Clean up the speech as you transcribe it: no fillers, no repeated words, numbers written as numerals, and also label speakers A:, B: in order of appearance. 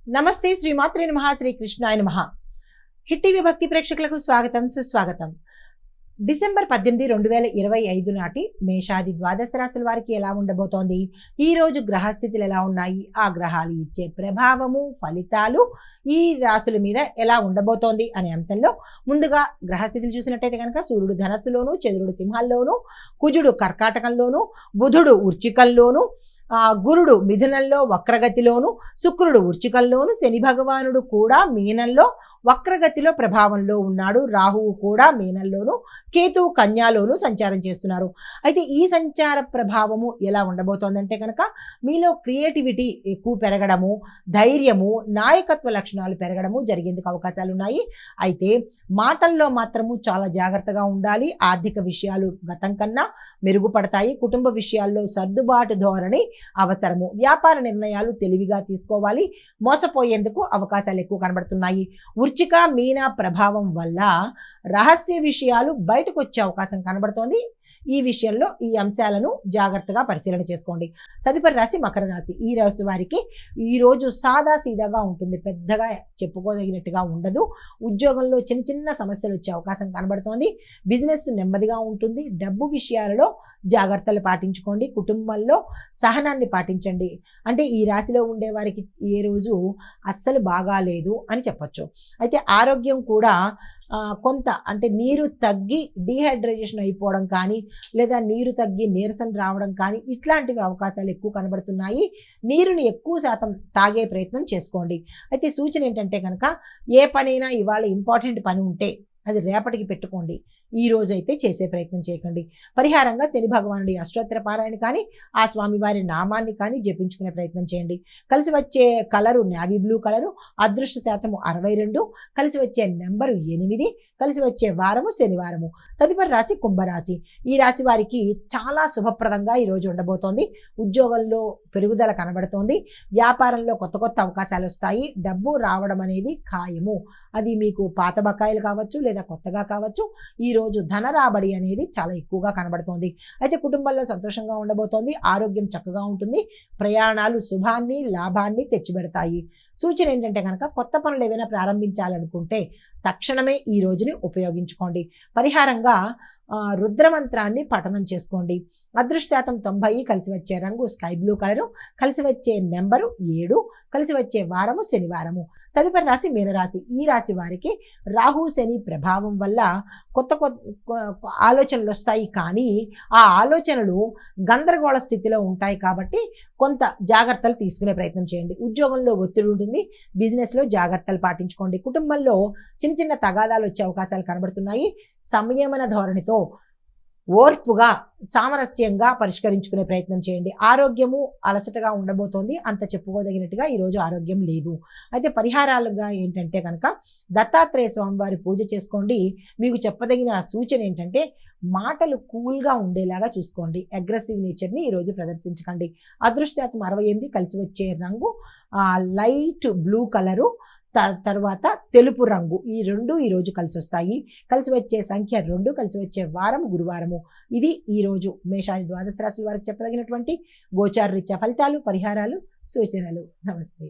A: నమస్తే శ్రీమాత్రే నమః శ్రీ కృష్ణాయ నమః. హిట్ టీవీ భక్తి ప్రేక్షకులకు స్వాగతం సుస్వాగతం. డిసెంబర్ 18, 2025 నాటి మేషాది ద్వాదశ రాశుల వారికి ఎలా ఉండబోతోంది, ఈ రోజు గ్రహస్థితులు ఎలా ఉన్నాయి, ఆ గ్రహాలు ఇచ్చే ప్రభావము ఫలితాలు ఈ రాశుల మీద ఎలా ఉండబోతోంది అనే అంశంలో ముందుగా గ్రహస్థితులు చూసినట్టయితే కనుక సూర్యుడు ధనస్సులోను, చంద్రుడు సింహాల్లోను, కుజుడు కర్కాటకంలోను, బుధుడు వృశ్చికంలోను, గురుడు మిథునంలో వక్రగతిలోను, శుక్రుడు వృశ్చికంలోను, శని భగవానుడు కూడా మీనంలో వక్రగతిలో ప్రభావంలో ఉన్నాడు. రాహువు కూడా మీనంలోను, కేతువు కన్యాలోను సంచారం చేస్తున్నారు. అయితే ఈ సంచార ప్రభావము ఎలా ఉండబోతోందంటే కనుక మీలో క్రియేటివిటీ ఎక్కువ పెరగడము, ధైర్యము, నాయకత్వ లక్షణాలు పెరగడము జరిగేందుకు అవకాశాలు ఉన్నాయి. అయితే మాటల్లో మాత్రము చాలా జాగ్రత్తగా ఉండాలి. ఆర్థిక విషయాలు గతం కన్నా మెరుగుపడతాయి. కుటుంబ విషయాల్లో సర్దుబాటు ధోరణి అవసరము. వ్యాపార నిర్ణయాలు తెలివిగా తీసుకోవాలి. మోసపోయేందుకు అవకాశాలు ఎక్కువ కనబడుతున్నాయి. వృశ్చిక మీన ప్రభావం వల్ల రహస్య విషయాలు బయటకు వచ్చే అవకాశం కనబడుతోంది. ఈ విషయంలో ఈ అంశాలను జాగ్రత్తగా పరిశీలన చేసుకోండి. తదుపరి రాశి మకర రాశి. ఈ రాశి వారికి ఈరోజు సాదా సీదాగా ఉంటుంది, పెద్దగా చెప్పుకోదగినట్టుగా ఉండదు. ఉద్యోగంలో చిన్న చిన్న సమస్యలు వచ్చే అవకాశం కనబడుతోంది. బిజినెస్ నెమ్మదిగా ఉంటుంది. డబ్బు విషయాలలో జాగ్రత్తలు పాటించుకోండి. కుటుంబంలో సహనాన్ని పాటించండి. అంటే ఈ రాశిలో ఉండే వారికి ఏ రోజు అస్సలు బాగాలేదు అని చెప్పొచ్చు. అయితే ఆరోగ్యం కూడా కొంత అంటే నీరు తగ్గి డీహైడ్రేషన్ అయిపోవడం కానీ, లేదా నీరు తగ్గి నీరసం రావడం కానీ ఇట్లాంటివి అవకాశాలు ఎక్కువ కనబడుతున్నాయి. నీరుని ఎక్కువ శాతం తాగే ప్రయత్నం చేసుకోండి. అయితే సూచన ఏంటంటే కనుక ఏ పనైనా ఇవాళ ఇంపార్టెంట్ పని ఉంటే అది రేపటికి పెట్టుకోండి, ఈ రోజు అయితే చేసే ప్రయత్నం చేయకండి. పరిహారంగా శని భగవానుడి అష్టోత్తర పారాయణ కానీ, ఆ స్వామివారి నామాన్ని కానీ జపించుకునే ప్రయత్నం చేయండి. కలిసి వచ్చే కలరు నేవీ బ్లూ కలరు, అదృష్ట శాతము 62, కలిసి వచ్చే నెంబరు 8, కలిసి వచ్చే వారము శనివారము. తదుపరి రాశి కుంభరాశి. ఈ రాశి వారికి చాలా శుభప్రదంగా ఈరోజు ఉండబోతోంది. ఉద్యోగంలో పెరుగుదల కనబడుతోంది. వ్యాపారంలో కొత్త కొత్త అవకాశాలు వస్తాయి. డబ్బు రావడం అనేది ఖాయము. అది మీకు పాత బకాయిలు కావచ్చు, లేదా కొత్తగా కావచ్చు. ఈరోజు ధన రాబడి అనేది చాలా ఎక్కువగా కనబడుతోంది. అయితే కుటుంబంలో సంతోషంగా ఉండబోతోంది. ఆరోగ్యం చక్కగా ఉంటుంది. ప్రయాణాలు శుభాన్ని లాభాన్ని తెచ్చిపెడతాయి. సూచన ఏంటంటే కనుక కొత్త పనులు ఏవైనా ప్రారంభించాలనుకుంటే తక్షణమే ఈ రోజుని ఉపయోగించుకోండి. పరిహారంగా రుద్రమంత్రాన్ని పఠనం చేసుకోండి. అదృష్ట శాతం 90, కలిసి వచ్చే రంగు స్కై బ్లూ కలరు, కలిసి వచ్చే నెంబరు 7, కలిసి వచ్చే వారము శనివారము. తదుపరి రాశి మీనరాశి. ఈ రాశి వారికి రాహు శని ప్రభావం వల్ల కొత్త ఆలోచనలు వస్తాయి, కానీ ఆ ఆలోచనలు గందరగోళ స్థితిలో ఉంటాయి. కాబట్టి కొంత జాగ్రత్తలు తీసుకునే ప్రయత్నం చేయండి. ఉద్యోగంలో ఒత్తిడి ఉంటుంది. బిజినెస్లో జాగ్రత్తలు పాటించుకోండి. కుటుంబంలో చిన్న చిన్న తగాదాలు వచ్చే అవకాశాలు కనబడుతున్నాయి. సంయమన ధోరణితో ఓర్పుగా సామరస్యంగా పరిష్కరించుకునే ప్రయత్నం చేయండి. ఆరోగ్యము అలసటగా ఉండబోతోంది. అంత చెప్పుకోదగినట్టుగా ఈరోజు ఆరోగ్యం లేదు. అయితే పరిహారాలుగా ఏంటంటే కనుక దత్తాత్రేయ స్వామివారి పూజ చేసుకోండి. మీకు చెప్పదగిన సూచన ఏంటంటే మాటలు కూల్గా ఉండేలాగా చూసుకోండి. అగ్రెసివ్ నేచర్ని ఈరోజు ప్రదర్శించకండి. అదృష్ట శాతం 68, కలిసి వచ్చే రంగు లైట్ బ్లూ కలరు, తర్వాత తెలుపు రంగు. ఈ రెండు ఈరోజు కలిసి వస్తాయి. కలిసి వచ్చే సంఖ్య 2, కలిసి వచ్చే వారం గురువారము. ఇది ఈరోజు మేషాది ద్వాదశ రాశుల వారికి చెప్పదగినటువంటి గోచార రీత్యా ఫలితాలు, పరిహారాలు, సూచనలు. నమస్తే.